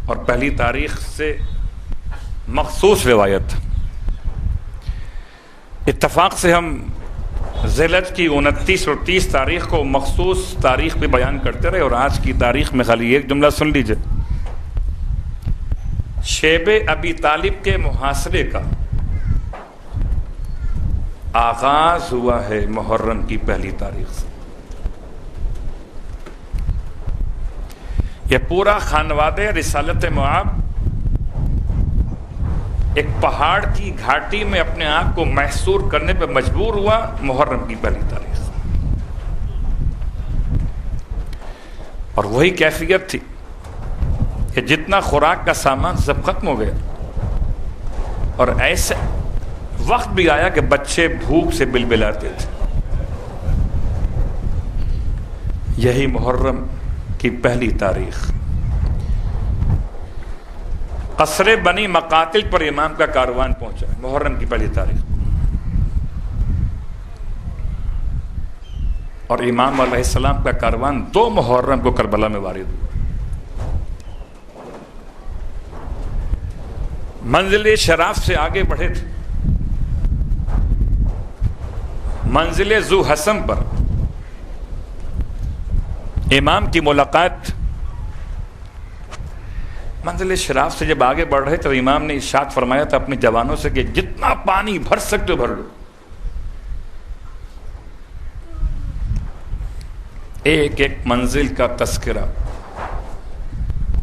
اور پہلی تاریخ سے مخصوص روایت، اتفاق سے ہم ذی الحجہ کی 29 اور 30 تاریخ کو مخصوص تاریخ پہ بیان کرتے رہے، اور آج کی تاریخ میں خالی ایک جملہ سن لیجئے۔ شیب ابی طالب کے محاصرے کا آغاز ہوا ہے محرم کی پہلی تاریخ سے۔ یہ پورا خانوادہ رسالت معاب ایک پہاڑ کی گھاٹی میں اپنے آپ کو محصور کرنے پہ مجبور ہوا محرم کی پہلی تاریخ، اور وہی کیفیت تھی کہ جتنا خوراک کا سامان سب ختم ہو گیا، اور ایسے وقت بھی آیا کہ بچے بھوک سے بلبلاتے تھے۔ یہی محرم کی پہلی تاریخ قصر بنی مقاتل پر امام کا کاروان پہنچا، محرم کی پہلی تاریخ، اور امام علیہ السلام کا کاروان 2 محرم کو کربلا میں وارد ہوا۔ منزل شراف سے آگے بڑھے تھے، منزل ذو حسم پر امام کی ملاقات۔ منزل شراف سے جب آگے بڑھ رہے تو امام نے ارشاد فرمایا تھا اپنے جوانوں سے کہ جتنا پانی بھر سکتے ہو بھر لو۔ ایک ایک منزل کا تذکرہ۔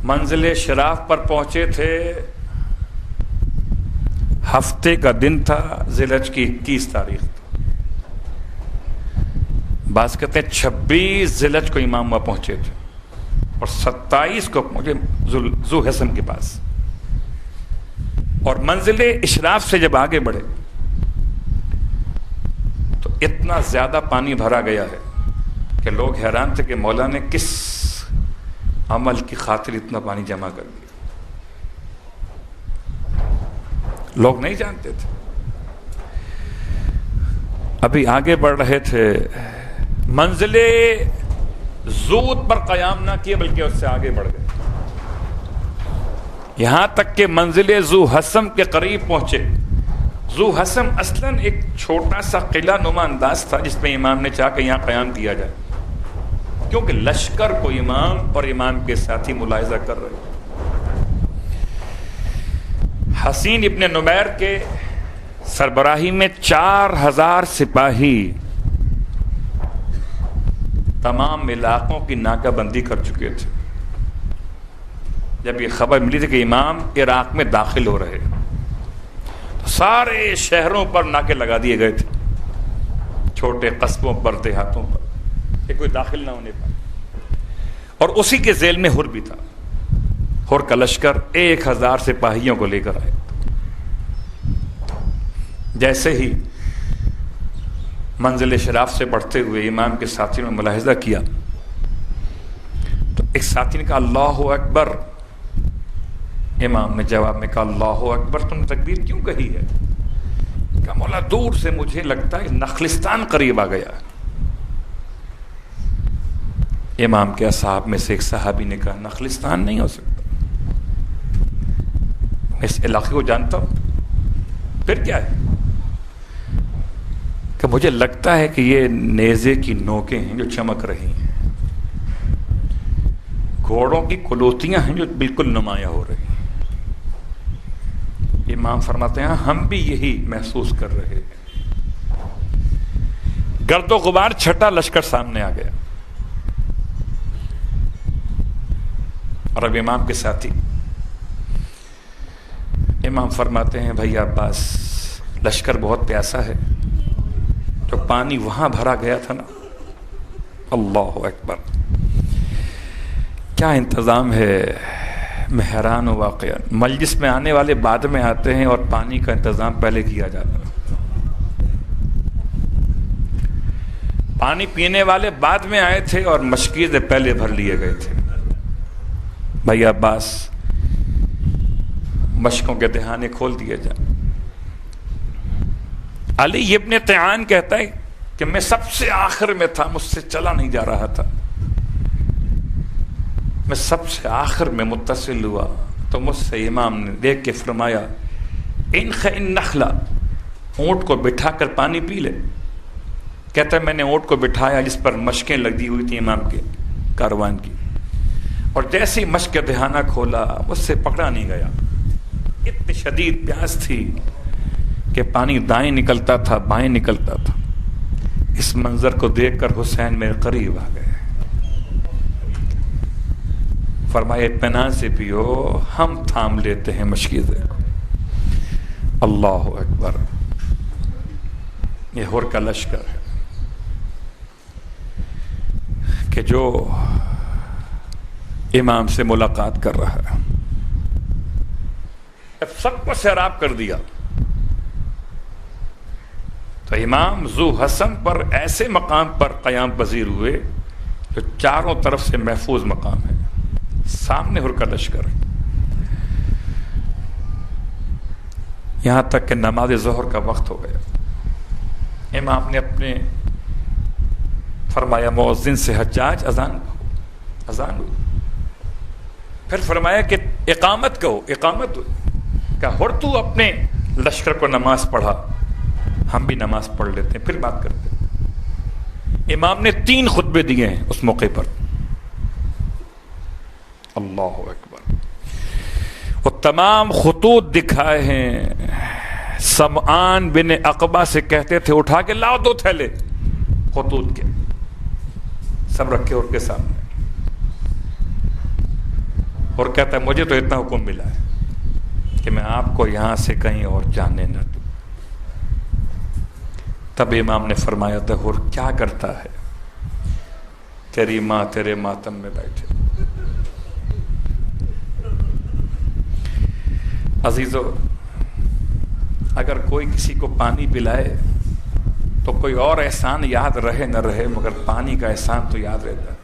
منزل شراف پر پہنچے تھے، ہفتے کا دن تھا، ذی الحجہ کی 21 تاریخ تھی۔ بعض کہتے ہیں 26 ذی الحجہ کو امام وہاں پہنچے تھے، اور 27 کو پہنچے ذو حسم کے پاس۔ اور منزل اشراف سے جب آگے بڑھے تو اتنا زیادہ پانی بھرا گیا ہے کہ لوگ حیران تھے کہ مولا نے کس عمل کی خاطر اتنا پانی جمع کر دیا، لوگ نہیں جانتے تھے۔ ابھی آگے بڑھ رہے تھے، منزل زود پر قیام نہ کیے بلکہ اس سے آگے بڑھ گئے، یہاں تک کہ منزل ذو حسم کے قریب پہنچے۔ ذو حسم اصلاً ایک چھوٹا سا قلعہ نما انداز تھا جس میں امام نے چاہا کہ یہاں قیام کیا جائے، کیونکہ لشکر کو امام اور امام کے ساتھی ملاحظہ کر رہے۔ حسین ابن نمیر کے سربراہی میں 4000 سپاہی تمام علاقوں کی ناکہ بندی کر چکے تھے۔ جب یہ خبر ملی تھی کہ امام عراق میں داخل ہو رہے تو سارے شہروں پر ناکے لگا دیے گئے تھے، چھوٹے قصبوں پر، دیہاتوں پر، کہ کوئی داخل نہ ہونے پائے۔ اور اسی کے ذیل میں ہر بھی تھا۔ ہر کا لشکر 1000 سپاہیوں کو لے کر آئے۔ جیسے ہی منزل شراف سے بڑھتے ہوئے امام کے ساتھیوں نے ملاحظہ کیا تو ایک ساتھی نے کہا اللہ اکبر۔ امام نے جواب میں کہا اللہ اکبر، تم نے تکبیر کیوں کہی ہے؟ کہا مولا دور سے مجھے لگتا ہے نخلستان قریب آ گیا۔ امام کے اصحاب میں سے ایک صحابی نے کہا نخلستان نہیں ہو سکتا، میں اس علاقے کو جانتا ہوں۔ پھر کیا ہے؟ کہ مجھے لگتا ہے کہ یہ نیزے کی نوکیں ہیں جو چمک رہی ہیں، گھوڑوں کی کلوتیاں ہیں جو بالکل نمایاں ہو رہی ہیں۔ امام فرماتے ہیں ہم بھی یہی محسوس کر رہے ہیں۔ گرد و غبار چھٹا لشکر سامنے آ گیا، اور اب امام کے ساتھی، امام فرماتے ہیں بھائی عباس، لشکر بہت پیاسا ہے، جو پانی وہاں بھرا گیا تھا نا، اللہ اکبر، کیا انتظام ہے۔ میں حیران ہوں واقعہ، مجلس میں آنے والے بعد میں آتے ہیں اور پانی کا انتظام پہلے کیا جاتا ہے، پانی پینے والے بعد میں آئے تھے اور مشکیزیں پہلے بھر لیے گئے تھے۔ بھائی عباس، مشکوں کے دہانے کھول دیے جائیں۔ علی ابن طیان کہتا ہے کہ میں سب سے آخر میں تھا، مجھ سے چلا نہیں جا رہا تھا۔ میں سب سے آخر میں متصل ہوا تو مجھ سے امام نے دیکھ کے فرمایا انخ ان نخلا، اونٹ کو بٹھا کر پانی پی لے. کہتا ہے میں نے اونٹ کو بٹھایا جس پر مشقیں لگی ہوئی تھیں امام کے کاروان کی، اور جیسے ہی مشق کا دہانہ کھولا مجھ سے پکڑا نہیں گیا. اتنی شدید پیاس تھی کہ پانی دائیں نکلتا تھا بائیں نکلتا تھا. اس منظر کو دیکھ کر حسین میرے قریب آ گئے. فرمایا اطمینان سے پیو، ہم تھام لیتے ہیں مشکیزے کو. اللہ اکبر. یہ ہور کا لشکر ہے کہ جو امام سے ملاقات کر رہا ہے. اب سب کو سیراب کر دیا تو امام ذو حسن پر ایسے مقام پر قیام پذیر ہوئے جو چاروں طرف سے محفوظ مقام ہے. سامنے ہر کا لشکر ہے. یہاں تک کہ نماز ظہر کا وقت ہو گیا. امام نے اپنے فرمایا مؤذن سے حجاج اذان ہو. پھر فرمایا کہ اقامت کہو. اقامت ہو کہ ہر تو اپنے لشکر کو نماز پڑھا، ہم بھی نماز پڑھ لیتے ہیں پھر بات کرتے ہیں. امام نے 3 خطبے دیے ہیں اس موقع پر. اللہ اکبر. وہ تمام خطوط دکھائے ہیں. سمعان بن عقبہ سے کہتے تھے اٹھا کے لاؤ 2 تھیلے خطوط کے، سب رکھے اور کے سامنے. اور کہتا ہے مجھے تو اتنا حکم ملا ہے کہ میں آپ کو یہاں سے کہیں اور جانے نہ دوں. تب امام نے فرمایا تھا اور کیا کرتا ہے؟ تیری ماں تیرے ماتم میں بیٹھے. عزیزو، اگر کوئی کسی کو پانی پلائے تو کوئی اور احسان یاد رہے نہ رہے مگر پانی کا احسان تو یاد رہتا ہے.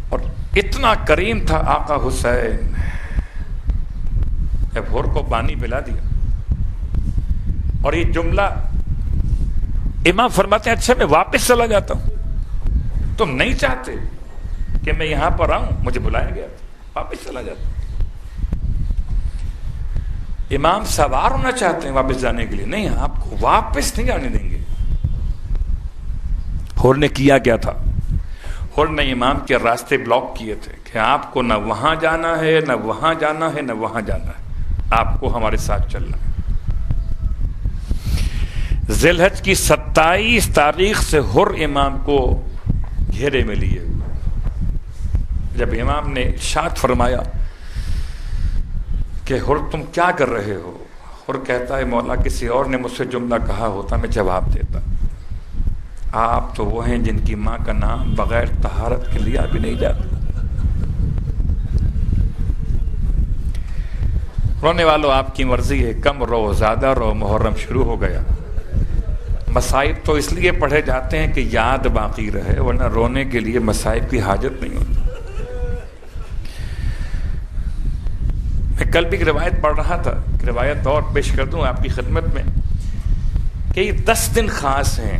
اور اتنا کریم تھا آقا حسین، جب ہور کو پانی پلا دیا. اور یہ جملہ امام فرماتے ہیں اچھا میں واپس چلا جاتا ہوں، تم نہیں چاہتے کہ میں یہاں پر آؤں، مجھے بلایا گیا تھا، واپس چلا جاتا ہوں. امام سوار ہونا چاہتے ہیں واپس جانے کے لیے، نہیں آپ کو واپس نہیں جانے دیں گے. ہور نے کیا کیا تھا؟ ہور نے امام کے راستے بلاک کیے تھے کہ آپ کو نہ وہاں جانا ہے نہ وہاں جانا ہے نہ وہاں جانا ہے، آپ کو ہمارے ساتھ چلنا ہے. ذی الحج کی 27 تاریخ سے ہر امام کو گھیرے میں لیے. جب امام نے ارشاد فرمایا کہ ہر تم کیا کر رہے ہو، ہر کہتا ہے مولا کسی اور نے مجھ سے جملہ کہا ہوتا میں جواب دیتا. آپ تو وہ ہیں جن کی ماں کا نام بغیر طہارت کے لیا بھی نہیں جاتا. رونے والوں آپ کی مرضی ہے، کم رو زیادہ رو، محرم شروع ہو گیا. مصائب تو اس لیے پڑھے جاتے ہیں کہ یاد باقی رہے، ورنہ رونے کے لیے مصائب کی حاجت نہیں ہوتی. میں کل بھی ایک روایت پڑھ رہا تھا، روایت اور پیش کر دوں آپ کی خدمت میں کہ یہ 10 دن خاص ہیں،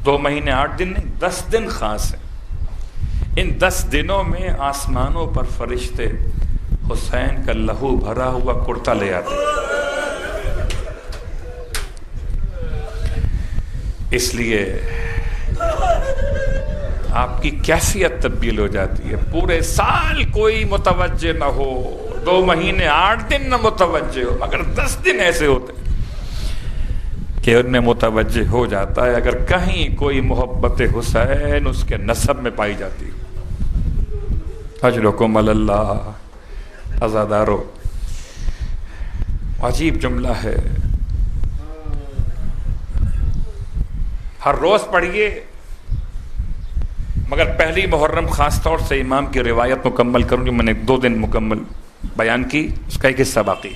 2 مہینے 8 دن نہیں، 10 دن خاص ہیں. ان 10 دنوں میں آسمانوں پر فرشتے حسین کا لہو بھرا ہوا کرتا لے آتے ہیں. اس لیے آپ کی کیفیت تبدیل ہو جاتی ہے. پورے سال کوئی متوجہ نہ ہو، 2 مہینے 8 دن نہ متوجہ ہو، مگر 10 دن ایسے ہوتے کہ ان میں متوجہ ہو جاتا ہے. اگر کہیں کوئی محبت حسین اس کے نسب میں پائی جاتی ہے. اجرکم اللہ عزادارو. عجیب جملہ ہے، ہر روز پڑھیے، مگر پہلی محرم خاص طور سے امام کی روایت مکمل کروں جو میں نے 2 دن مکمل بیان کی، اس کا ایک حصہ باقی.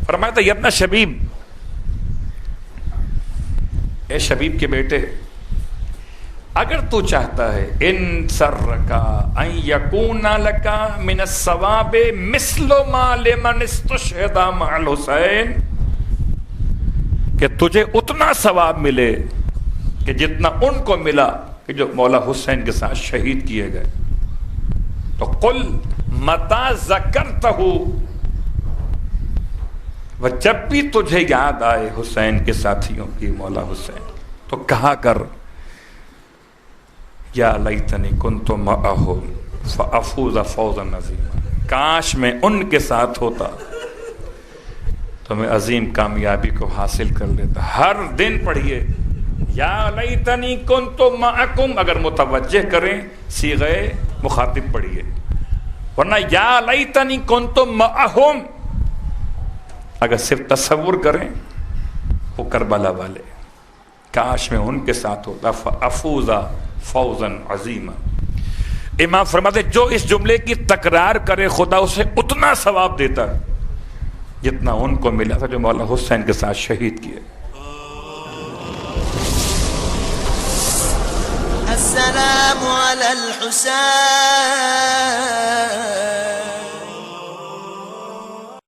فرمایا تھا یبنا شبیب، اے شبیب کے بیٹے، اگر تو چاہتا ہے ان سرکا ان یکون لکا من الثواب مثل ما لمن استشهد مع الحسین، کہ تجھے اتنا ثواب ملے کہ جتنا ان کو ملا کہ جو مولا حسین کے ساتھ شہید کیے گئے. تو قل متا ذکرتہ، وہ جب بھی تجھے یاد آئے حسین کے ساتھیوں کی، مولا حسین، تو کہا کر یا لیتنی کنت معہم فافوز فوزا عظیما، کاش میں ان کے ساتھ ہوتا تو میں عظیم کامیابی کو حاصل کر لیتا. ہر دن پڑھیے یا لیتنی کنت معکم، اگر متوجہ کریں صیغہ مخاطب پڑھیے، ورنہ یا لیتنی کنت معہم اگر صرف تصور کریں وہ کربلا والے، کاش میں ان کے ساتھ ہوتا فافوز فوزا عظیما. امام فرماتے جو اس جملے کی تکرار کرے خدا اسے اتنا ثواب دیتا جتنا ان کو ملا تھا جو مولا حسین کے ساتھ شہید کیے. السلام علی الحسین